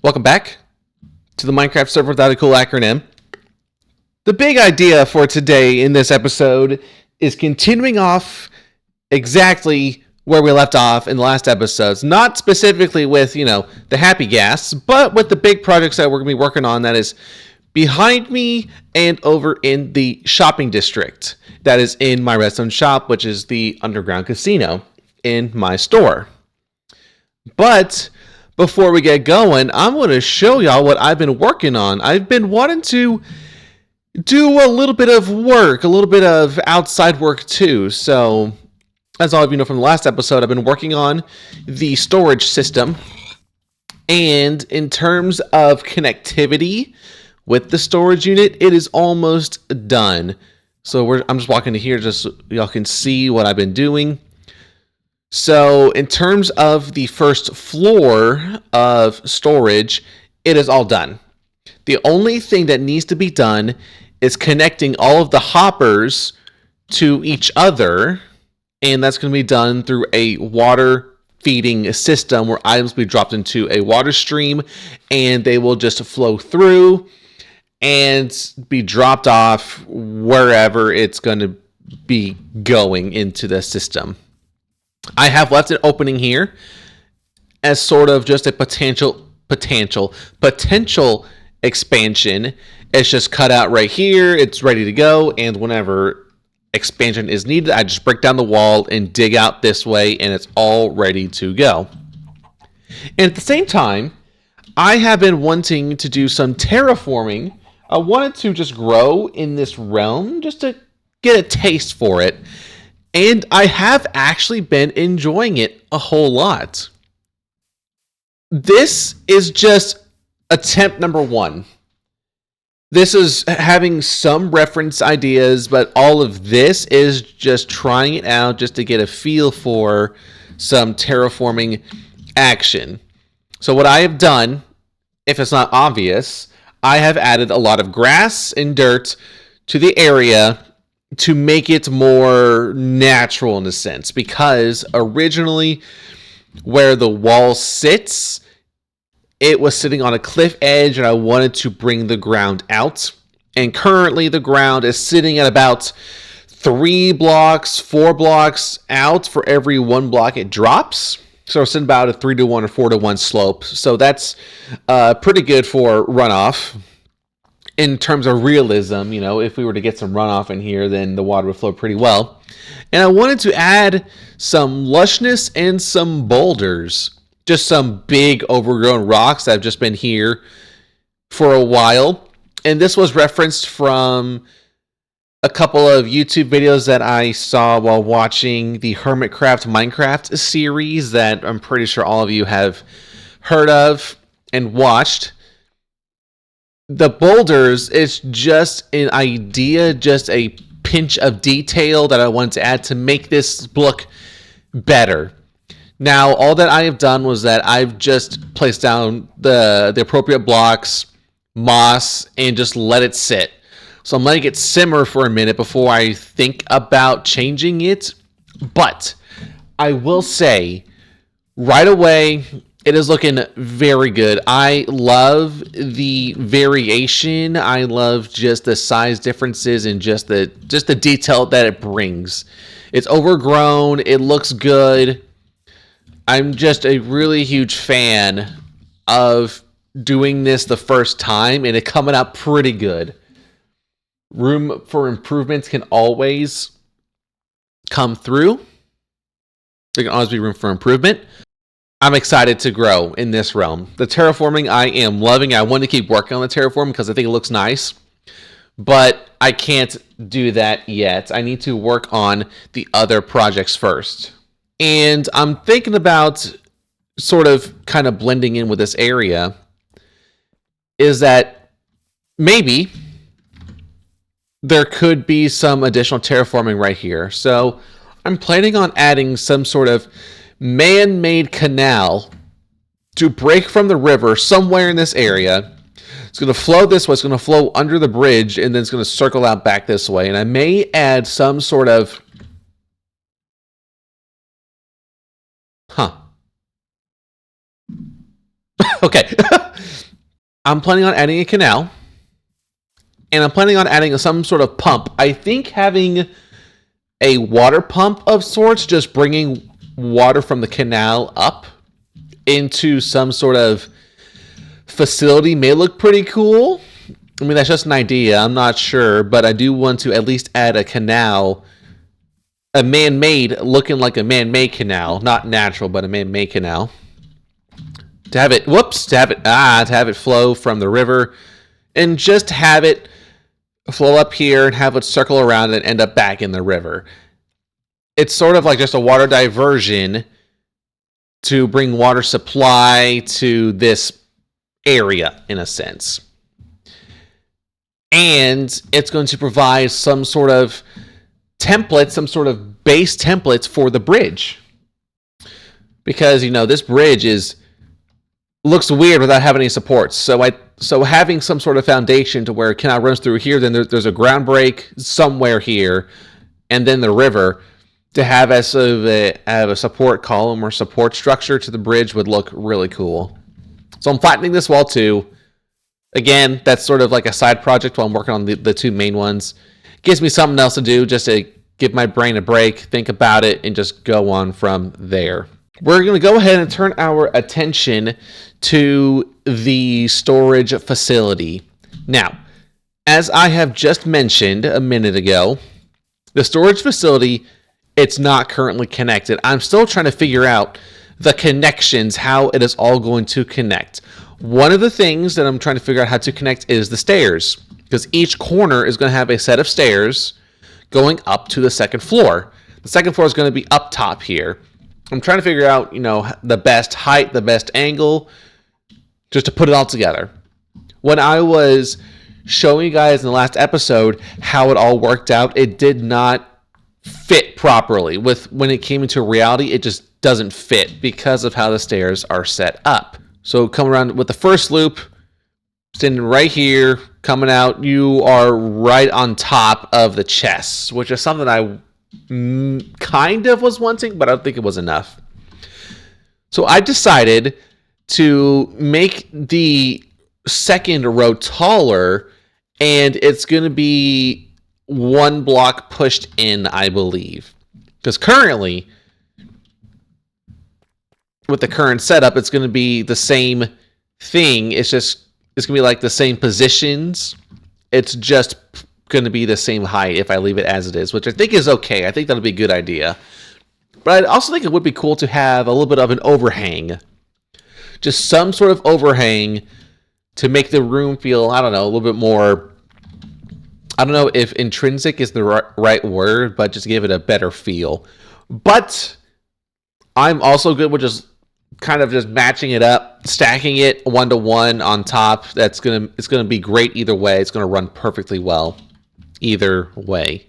Welcome back to the Minecraft server without a cool acronym. The big idea for today in this episode is continuing off exactly where we left off in the last episodes. Not specifically with, the happy gas, but with the big projects that we're going to be working on that is behind me and over in the shopping district that is in my redstone shop, which is the underground casino in my store. But before we get going, I'm going to show y'all what I've been working on. I've been wanting to do a little bit of work, a little bit of outside work too. So, as all of you know from the last episode, I've been working on the storage system. And in terms of connectivity with the storage unit, it is almost done. So I'm just walking to here just so y'all can see what I've been doing. So in terms of the first floor of storage, it is all done. The only thing that needs to be done is connecting all of the hoppers to each other, and that's going to be done through a water feeding system where items will be dropped into a water stream, and they will just flow through and be dropped off wherever it's going to be going into the system. I have left an opening here as sort of just a potential expansion. It's just cut out right here. It's ready to go. And whenever expansion is needed, I just break down the wall and dig out this way, and it's all ready to go. And at the same time, I have been wanting to do some terraforming. I wanted to just grow in this realm just to get a taste for it. And I have actually been enjoying it a whole lot. This is just attempt number 1. This is having some reference ideas, but all of this is just trying it out just to get a feel for some terraforming action. So what I have done, if it's not obvious, I have added a lot of grass and dirt to the area to make it more natural in a sense, because originally where the wall sits, it was sitting on a cliff edge and I wanted to bring the ground out. And currently the ground is sitting at about 4 blocks out for every 1 block it drops. So it's in about a 3-to-1 or 4-to-1 slope. So that's pretty good for runoff. In terms of realism, if we were to get some runoff in here, then the water would flow pretty well. And I wanted to add some lushness and some boulders. Just some big overgrown rocks that have just been here for a while. And this was referenced from a couple of YouTube videos that I saw while watching the Hermitcraft Minecraft series that I'm pretty sure all of you have heard of and watched. The boulders is just an idea, just a pinch of detail that I wanted to add to make this look better. Now, all that I have done was that I've just placed down the appropriate blocks, moss, and just let it sit. So I'm letting it simmer for a minute before I think about changing it. But I will say, right away, it is looking very good. I love the variation. I love just the size differences and just the detail that it brings. It's overgrown. It looks good. I'm just a really huge fan of doing this the first time and it coming out pretty good. Room for improvements can always come through. There can always be room for improvement. I'm excited to grow in this realm. The terraforming I am loving. I want to keep working on the terraforming because I think it looks nice. But I can't do that yet. I need to work on the other projects first. And I'm thinking about sort of kind of blending in with this area. Is that maybe there could be some additional terraforming right here. So I'm planning on adding some sort of man-made canal to break from the river somewhere in this area. It's going to flow this way. It's going to flow under the bridge, and then it's going to circle out back this way. And I may add some sort of... Okay. I'm planning on adding a canal, and I'm planning on adding some sort of pump. I think having a water pump of sorts, just bringing water from the canal up into some sort of facility, may look pretty cool. I mean, that's just an idea. I'm not sure, but I do want to at least add a canal, a man-made, looking like a man-made canal, not natural, but a man-made canal. To have it flow from the river, and just have it flow up here and have it circle around and end up back in the river. It's sort of like just a water diversion to bring water supply to this area, in a sense. And it's going to provide some sort of template, some sort of base templates for the bridge. Because, this bridge looks weird without having any supports. So having some sort of foundation to where a canal runs through here, then there's a ground break somewhere here, and then the river, to have as a support column or support structure to the bridge would look really cool. So I'm flattening this wall too. Again, that's sort of like a side project while I'm working on the two main ones. Gives me something else to do, just to give my brain a break, think about it, and just go on from there. We're going to go ahead and turn our attention to the storage facility. Now, as I have just mentioned a minute ago, the storage facility, it's not currently connected. I'm still trying to figure out the connections, how it is all going to connect. One of the things that I'm trying to figure out how to connect is the stairs, because each corner is going to have a set of stairs going up to the second floor. The second floor is going to be up top here. I'm trying to figure out, the best height, the best angle, just to put it all together. When I was showing you guys in the last episode how it all worked out, it did not fit properly. When it came into reality, it just doesn't fit because of how the stairs are set up. So coming around with the first loop, standing right here, coming out, you are right on top of the chests, which is something I kind of was wanting, but I don't think it was enough. So I decided to make the second row taller, and it's going to be one block pushed in, I believe. Because currently, with the current setup, it's going to be the same thing. It's going to be like the same positions. It's just going to be the same height if I leave it as it is, which I think is okay. I think that'll be a good idea. But I also think it would be cool to have a little bit of an overhang. Just some sort of overhang to make the room feel, I don't know, a little bit more, I don't know if intrinsic is the right word, but just give it a better feel. But I'm also good with just kind of just matching it up, stacking it 1-to-1 on top. It's gonna be great either way. It's gonna run perfectly well either way.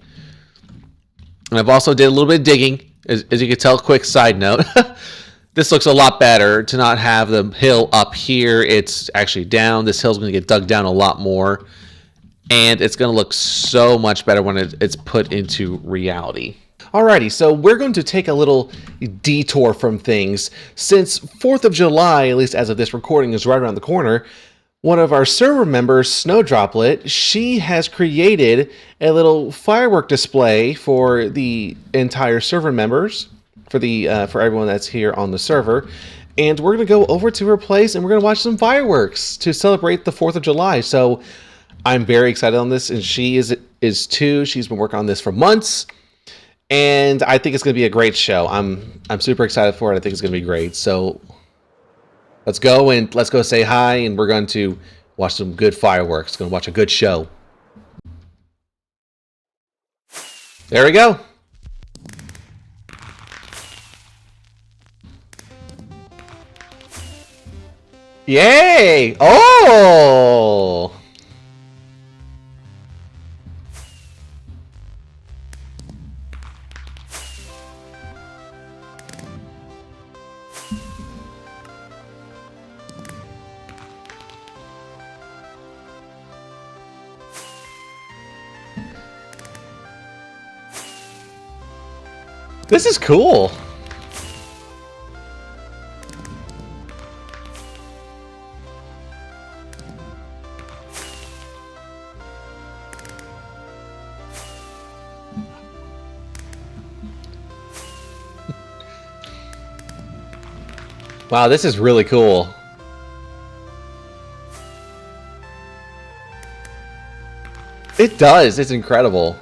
And I've also did a little bit of digging, as you can tell. Quick side note: this looks a lot better to not have the hill up here. It's actually down. This hill's gonna get dug down a lot more, and it's gonna look so much better when it's put into reality. Alrighty, so we're going to take a little detour from things. Since 4th of July, at least as of this recording, is right around the corner, one of our server members, Snowdroplet, she has created a little firework display for the entire server members, for everyone that's here on the server. And we're going to go over to her place and we're going to watch some fireworks to celebrate the 4th of July. So I'm very excited on this, and she is too. She's been working on this for months. And I think it's going to be a great show. I'm super excited for it. I think it's going to be great. So let's go say hi, and we're going to watch some good fireworks. Going to watch a good show. There we go. Yay! Oh! This is cool. Wow, this is really cool. It does. It's incredible.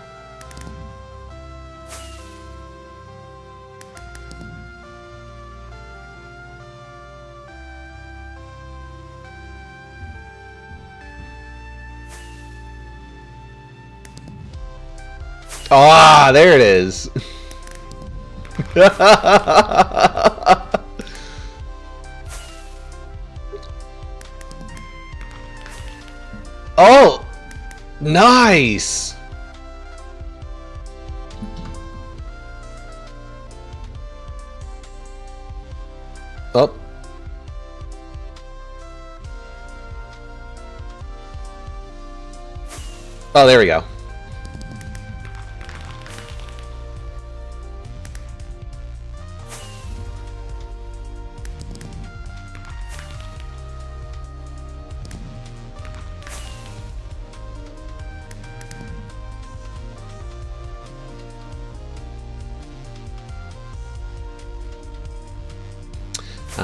Ah, there it is. Oh, nice. Oh. Oh, there we go.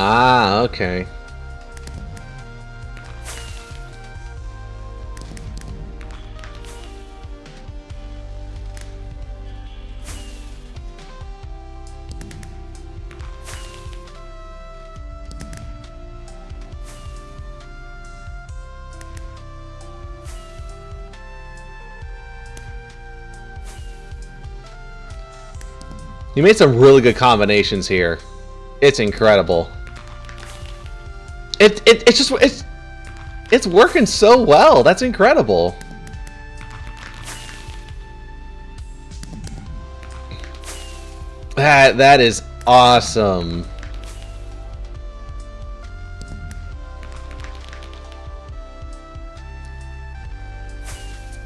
Ah, okay. You made some really good combinations here. It's incredible. It's working so well. That's incredible. That is awesome.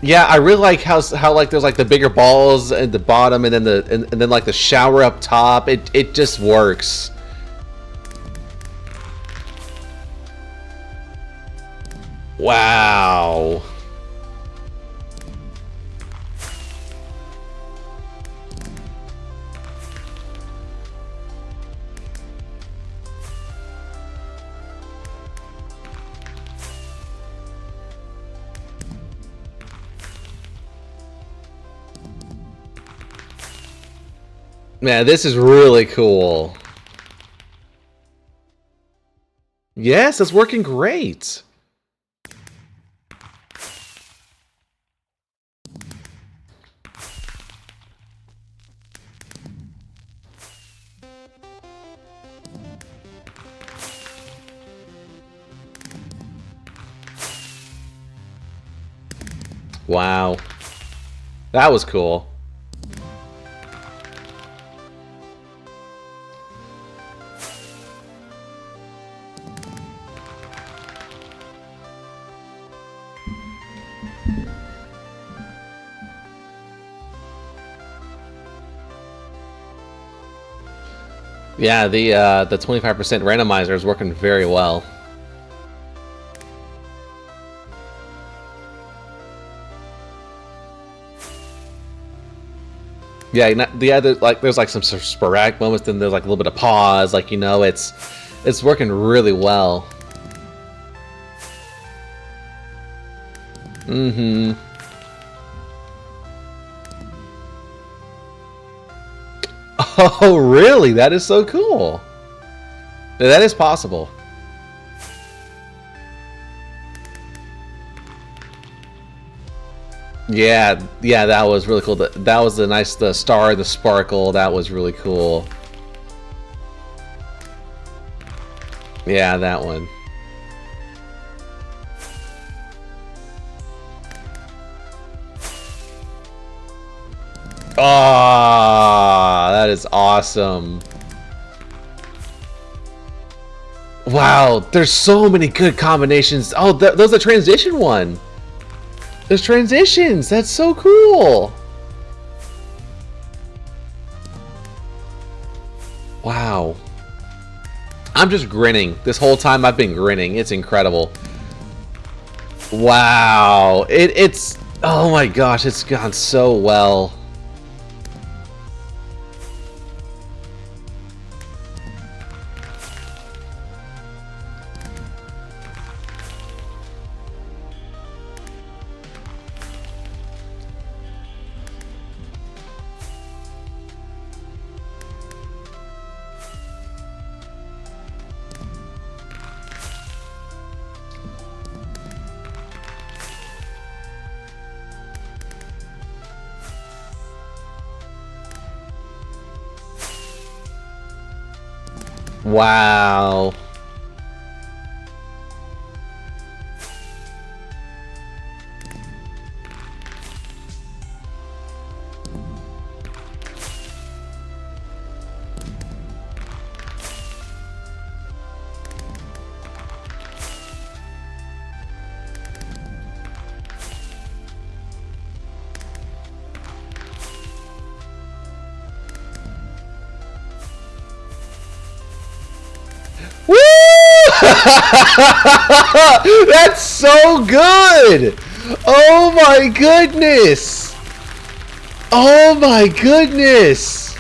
Yeah, I really like how like there's like the bigger balls at the bottom and then and then like the shower up top. It just works. Wow. Man, this is really cool. Yes, it's working great. Wow. That was cool. Yeah, the 25% randomizer is working very well. Yeah, there's like some sporadic moments, then there's like a little bit of pause, like, you know, it's working really well. Mm-hmm. Oh, really? That is so cool. That is possible. Yeah, that was really cool. That was the star, the sparkle. That was really cool. Yeah, that one. Ah, that is awesome. Wow, there's so many good combinations. Oh, there's the transition one. There's transitions. That's so cool. Wow. I'm just grinning. This whole time I've been grinning. It's incredible. Wow. It's... Oh my gosh, it's gone so well. Wow. Woo! That's so good! Oh my goodness! Oh my goodness!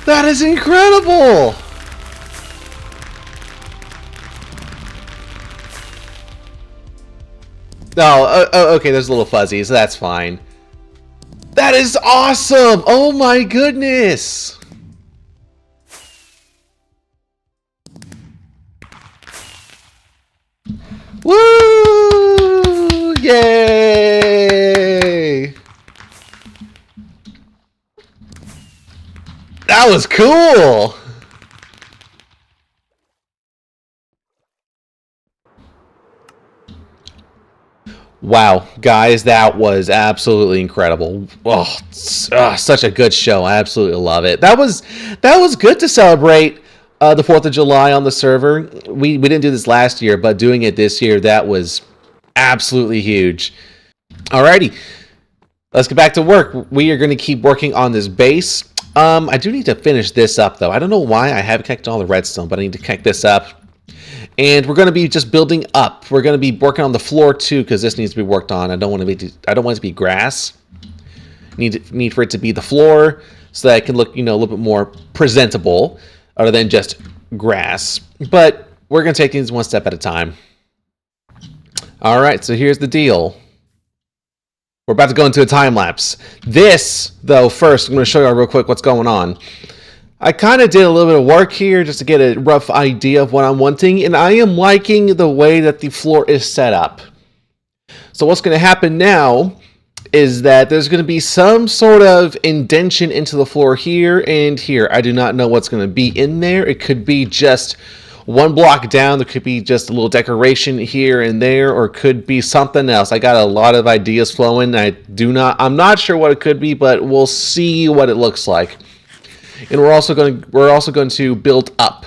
That is incredible! No, okay, there's a little fuzzy, so that's fine. That is awesome! Oh my goodness! Woo! Yay! That was cool! Wow, guys, that was absolutely incredible. Oh, such a good show. I absolutely love it. That was good to celebrate the 4th of July on the server. We didn't do this last year, but doing it this year, that was absolutely huge. Alrighty, let's get back to work. We are going to keep working on this base. I do need to finish this up, though. I don't know why I haven't connected all the redstone, but I need to connect this up. And we're going to be just building up. We're going to be working on the floor too, because this needs to be worked on. I don't want it to be grass. Need for it to be the floor, so that it can look, a little bit more presentable, other than just grass. But we're going to take things one step at a time. All right, so here's the deal. We're about to go into a time lapse. This, though, first I'm going to show you real quick what's going on. I kind of did a little bit of work here just to get a rough idea of what I'm wanting, and I am liking the way that the floor is set up. So what's going to happen now is that there's going to be some sort of indentation into the floor here and here. I do not know what's going to be in there. It could be just one block down. There could be just a little decoration here and there, or it could be something else. I got a lot of ideas flowing. I'm not sure what it could be, but we'll see what it looks like. And we're also going to build up.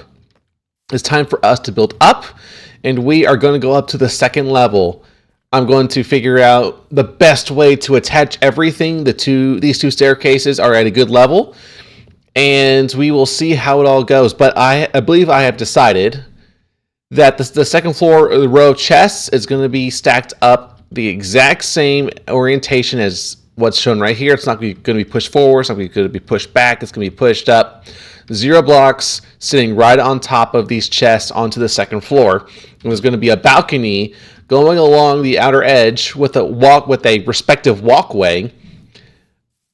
It's time for us to build up, and we are going to go up to the second level. I'm going to figure out the best way to attach everything. These two staircases are at a good level, and we will see how it all goes. But I believe I have decided that the second floor row of chests is going to be stacked up the exact same orientation as what's shown right here. It's not going to be pushed forward. It's not going to be pushed back. It's going to be pushed up. 0 blocks sitting right on top of these chests onto the second floor. And there's going to be a balcony going along the outer edge with a respective walkway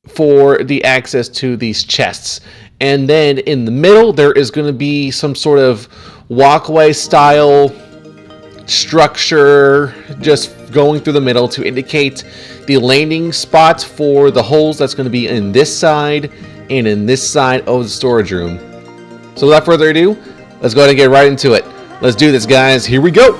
for the access to these chests. And then in the middle, there is going to be some sort of walkway style structure just going through the middle to indicate the landing spots for the holes that's going to be in this side and in this side of the storage room. So without further ado, let's go ahead and get right into it. Let's do this, guys. Here we go.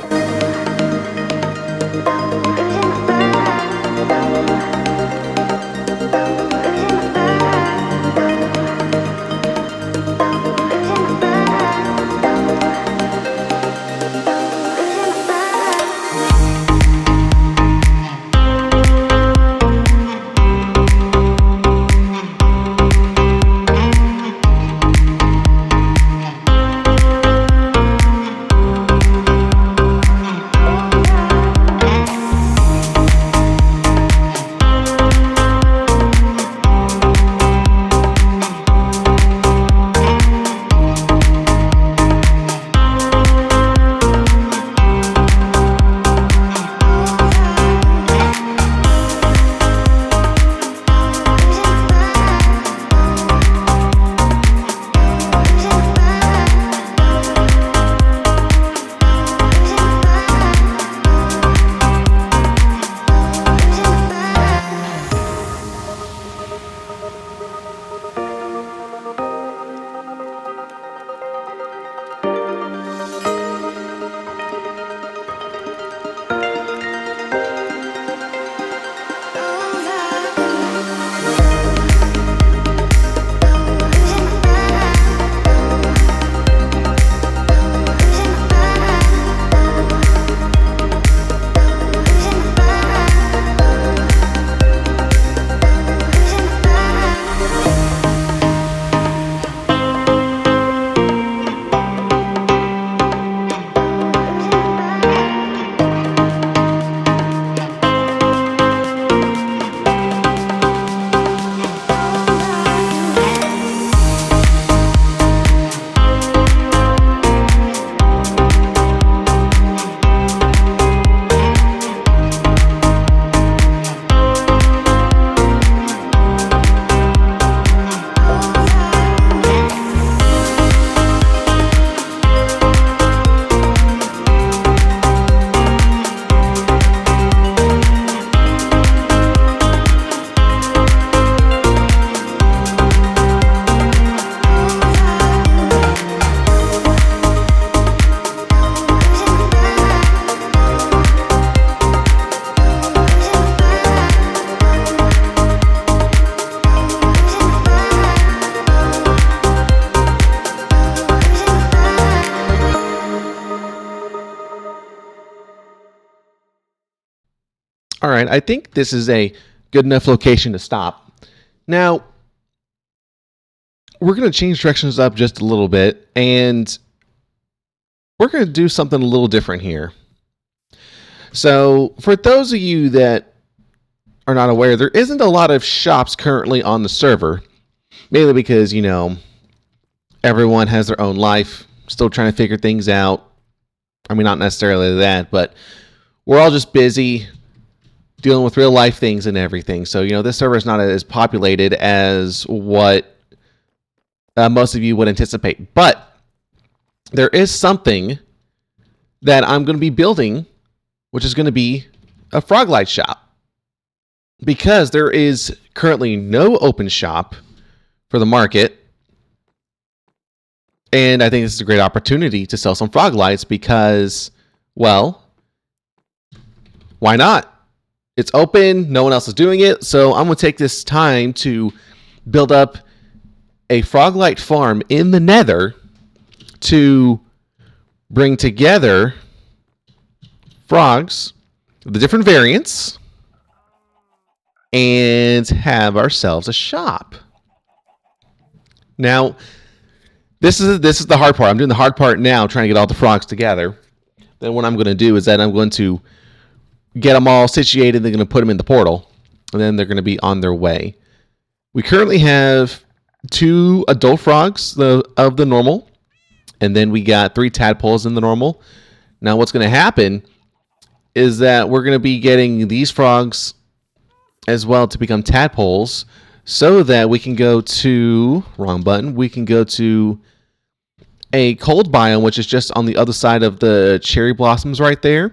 All right, I think this is a good enough location to stop. Now, we're going to change directions up just a little bit, and we're going to do something a little different here. So, for those of you that are not aware, there isn't a lot of shops currently on the server, mainly because, everyone has their own life, still trying to figure things out. I mean, not necessarily that, but we're all just busy dealing with real life things and everything. So, this server is not as populated as what most of you would anticipate. But there is something that I'm going to be building, which is going to be a Froglight shop. Because there is currently no open shop for the market. And I think this is a great opportunity to sell some Froglights because, well, why not? It's open, no one else is doing it, so I'm going to take this time to build up a Froglight farm in the Nether to bring together frogs, the different variants, and have ourselves a shop. Now, this is the hard part. I'm doing the hard part now, trying to get all the frogs together. Then what I'm going to do is that I'm going to get them all situated. They're going to put them in the portal, and then they're going to be on their way. We currently have 2 adult frogs of the normal, and then we got 3 tadpoles in the normal. Now what's going to happen is that we're going to be getting these frogs as well to become tadpoles so that we can go to, wrong button, we can go to a cold biome, which is just on the other side of the cherry blossoms right there.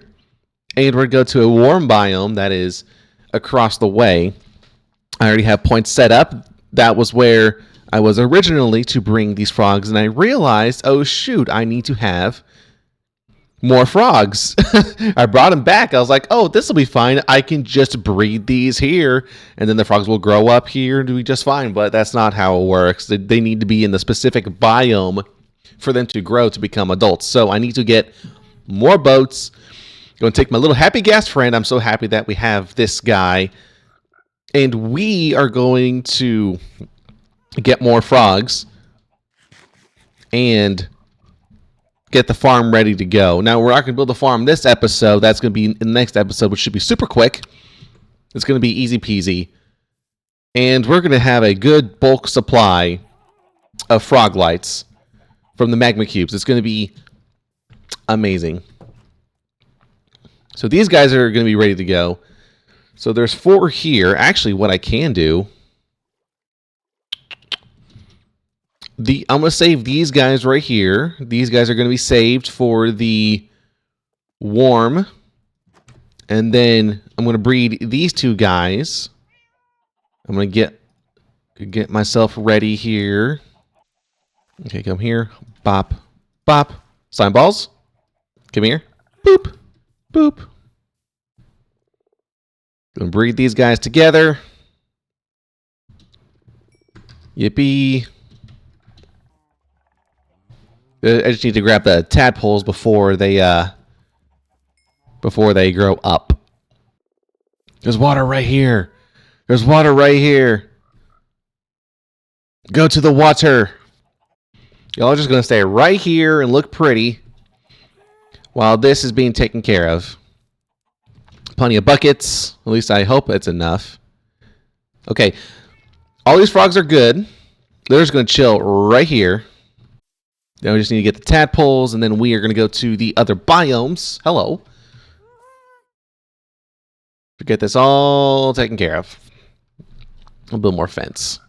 And we're going to go to a warm biome that is across the way. I already have points set up. That was where I was originally to bring these frogs, and I realized, oh shoot, I need to have more frogs. I brought them back. I was like, oh, this will be fine. I can just breed these here, and then the frogs will grow up here and do just fine. But that's not how it works. They need to be in the specific biome for them to grow to become adults. So I need to get more boats. Going to take my little happy gas friend. I'm so happy that we have this guy. And we are going to get more frogs and get the farm ready to go. Now, we're not going to build a farm this episode. That's going to be in the next episode, which should be super quick. It's going to be easy peasy. And we're going to have a good bulk supply of Froglights from the magma cubes. It's going to be amazing. So these guys are going to be ready to go. So there's 4 here. Actually, what I can do, I'm going to save these guys right here. These guys are going to be saved for the warm. And then I'm going to breed these 2 guys. I'm going to get myself ready here. Okay, come here. Bop, bop. Slime balls. Come here. Boop, boop. Gonna breed these guys together. Yippee. I just need to grab the tadpoles before they grow up. There's water right here. There's water right here. Go to the water. Y'all are just gonna stay right here and look pretty while this is being taken care of. Plenty of buckets. At least I hope it's enough. Okay. All these frogs are good. They're just going to chill right here. Now we just need to get the tadpoles, and then we are going to go to the other biomes. Hello. To get this all taken care of. I'll build more fence.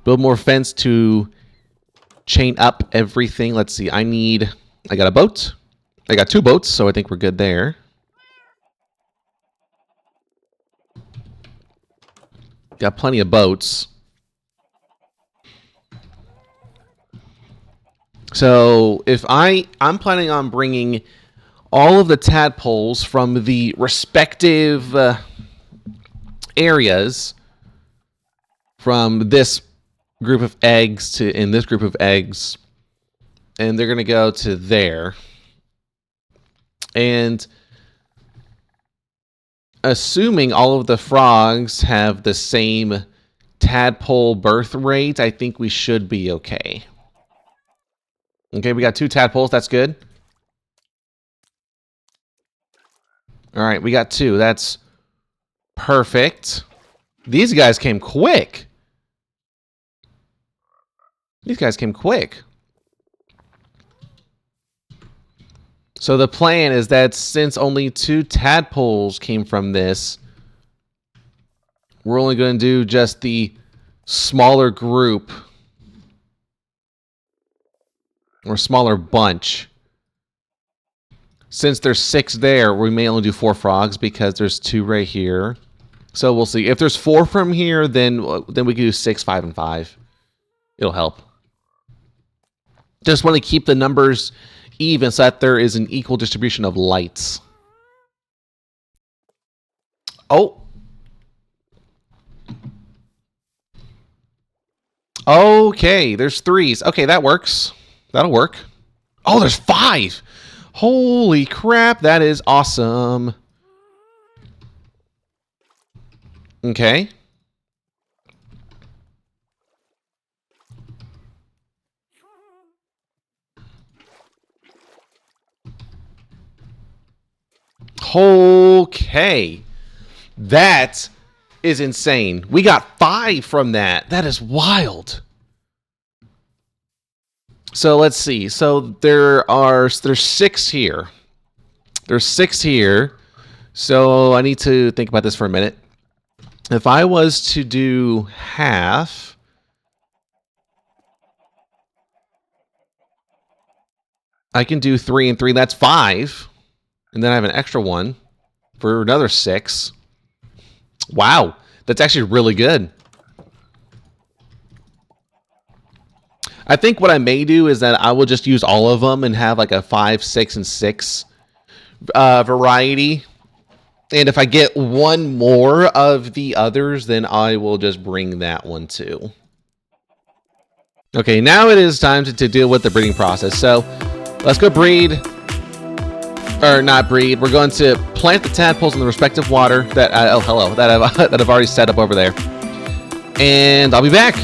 Build more fence to chain up everything. Let's see. I got a boat. I got 2 boats, so I think we're good there. Got plenty of boats. So if I'm planning on bringing all of the tadpoles from the respective areas from this group of eggs to in this group of eggs, and they're going to go to there. And assuming all of the frogs have the same tadpole birth rate, I think we should be okay. Okay, we got 2 tadpoles. That's good. All right, we got 2. That's perfect. These guys came quick. These guys came quick. So the plan is that since only 2 tadpoles came from this, we're only going to do just the smaller group or smaller bunch. Since there's 6 there, we may only do 4 frogs because there's 2 right here. So we'll see. If there's 4 from here, then we can do 6, 5, and 5. It'll help. Just want to keep the numbers even so that there is an equal distribution of lights. Oh. Okay, there's 3s. Okay, that works. That'll work. Oh, there's 5. Holy crap, that is awesome. Okay. Okay. That is insane. We got 5 from that. That is wild. So let's see. So there's 6 here. There's 6 here. So I need to think about this for a minute. If I was to do half, I can do 3 and 3. That's 5. And then I have an extra 1 for another 6. Wow. That's actually really good. I think what I may do is that I will just use all of them and have like a 5, 6, and 6 variety. And if I get 1 more of the others, then I will just bring that one too. Okay, now it is time to deal with the breeding process. So let's go breed. Or not breed. We're going to plant the tadpoles in the respective water that that I've already set up over there. And I'll be back.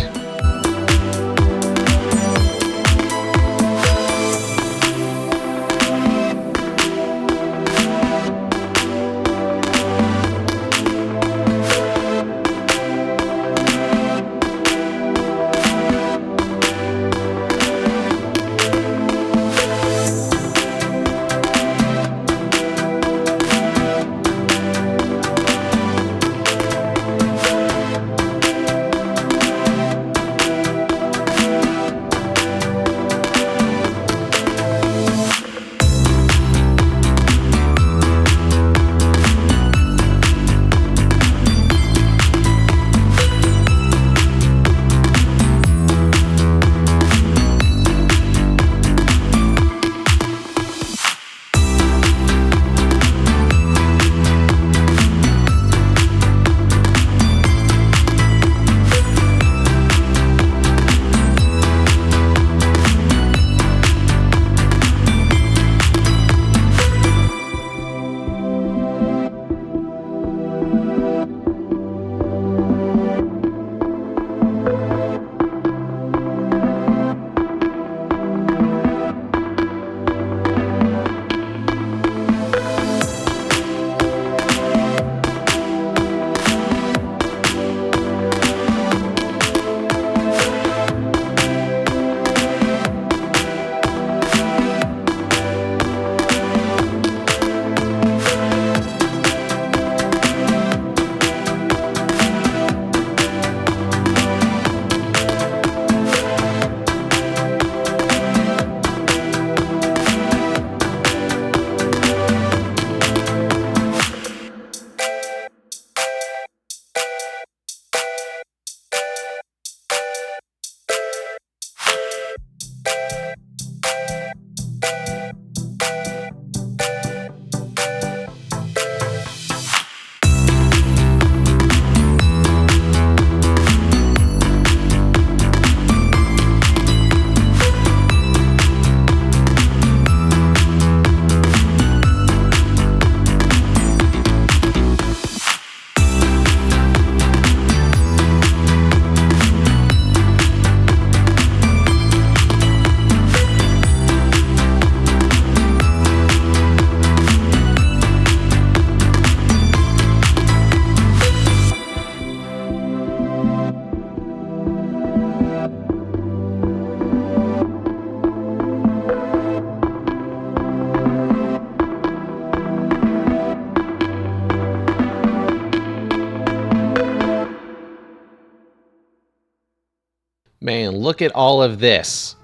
Man, look at all of this.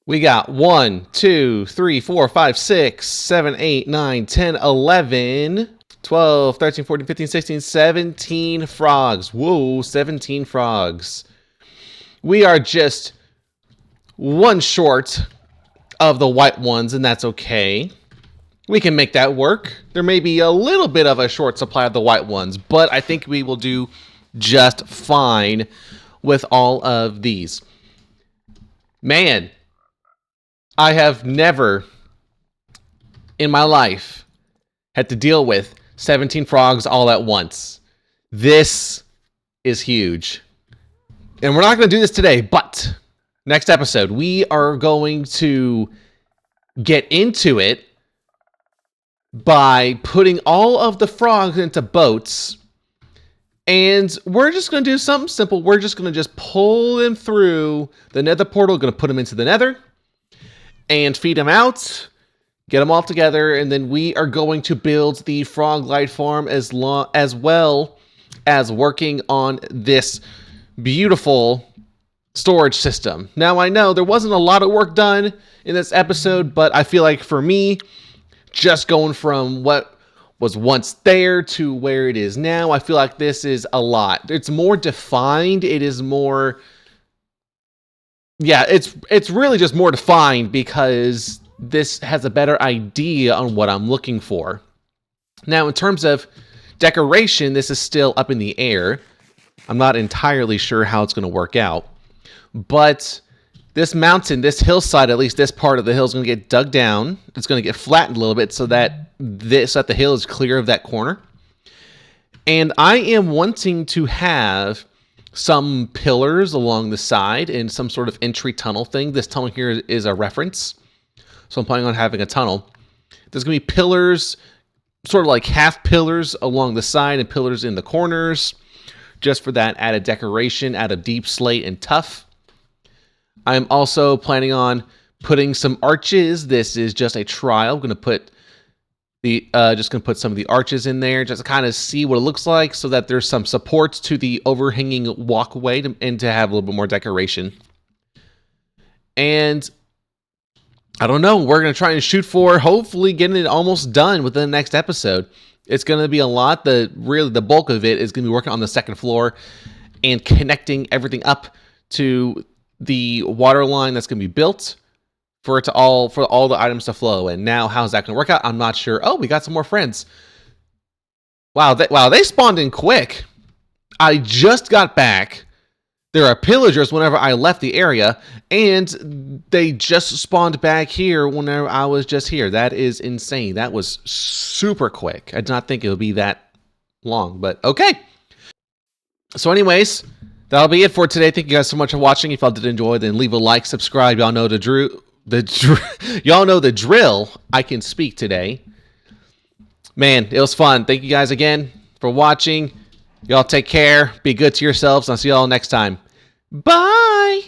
We got 1, 2, 3, 4, 5, 6, 7, 8, 9, 10, 11, 12, 13, 14, 15, 16, 17 frogs. Whoa, 17 frogs. We are just one short of the white ones, and that's okay. We can make that work. There may be a little bit of a short supply of the white ones, but I think we will do just fine with all of these. Man, I have never in my life had to deal with 17 frogs all at once. This is huge. And we're not going to do this today, but next episode, we are going to get into it by putting all of the frogs into boats. And we're just going to do something simple. We're just going to just pull them through the nether portal. Going to put them into the nether and feed them out, get them all together, and then we are going to build the frog light farm as well as working on this beautiful storage system. Now, I know there wasn't a lot of work done in this episode, but I feel like for me, just going from what was once there to where it is now, I feel like this is a lot. It's more defined. It is more... Yeah, it's really just more defined because this has a better idea on what I'm looking for. Now, in terms of decoration, this is still up in the air. I'm not entirely sure how it's going to work out. But this mountain, this hillside, at least this part of the hill is going to get dug down. It's going to get flattened a little bit so that the hill is clear of that corner. And I am wanting to have some pillars along the side and some sort of entry tunnel thing. This tunnel here is a reference. So I'm planning on having a tunnel. There's going to be pillars, sort of like half pillars along the side and pillars in the corners, just for that added decoration out of deep slate and tough. I'm also planning on putting some arches. This is just a trial. I'm going to put some of the arches in there just to kind of see what it looks like so that there's some supports to the overhanging walkway and to have a little bit more decoration. And I don't know, we're going to try and shoot for hopefully getting it almost done within the next episode. It's going to be a lot. Really the bulk of it is going to be working on the second floor and connecting everything up to the water line that's going to be built for all the items to flow. And now, how's that going to work out? I'm not sure. Oh, we got some more friends. Wow, they spawned in quick. I just got back. There are pillagers whenever I left the area, and they just spawned back here whenever I was just here. That is insane. That was super quick. I did not think it would be that long, but okay. So anyways, that'll be it for today. Thank you guys so much for watching. If y'all did enjoy, then leave a like, subscribe. Y'all know y'all know the drill. I can speak today. Man, it was fun. Thank you guys again for watching. Y'all take care. Be good to yourselves. I'll see y'all next time. Bye.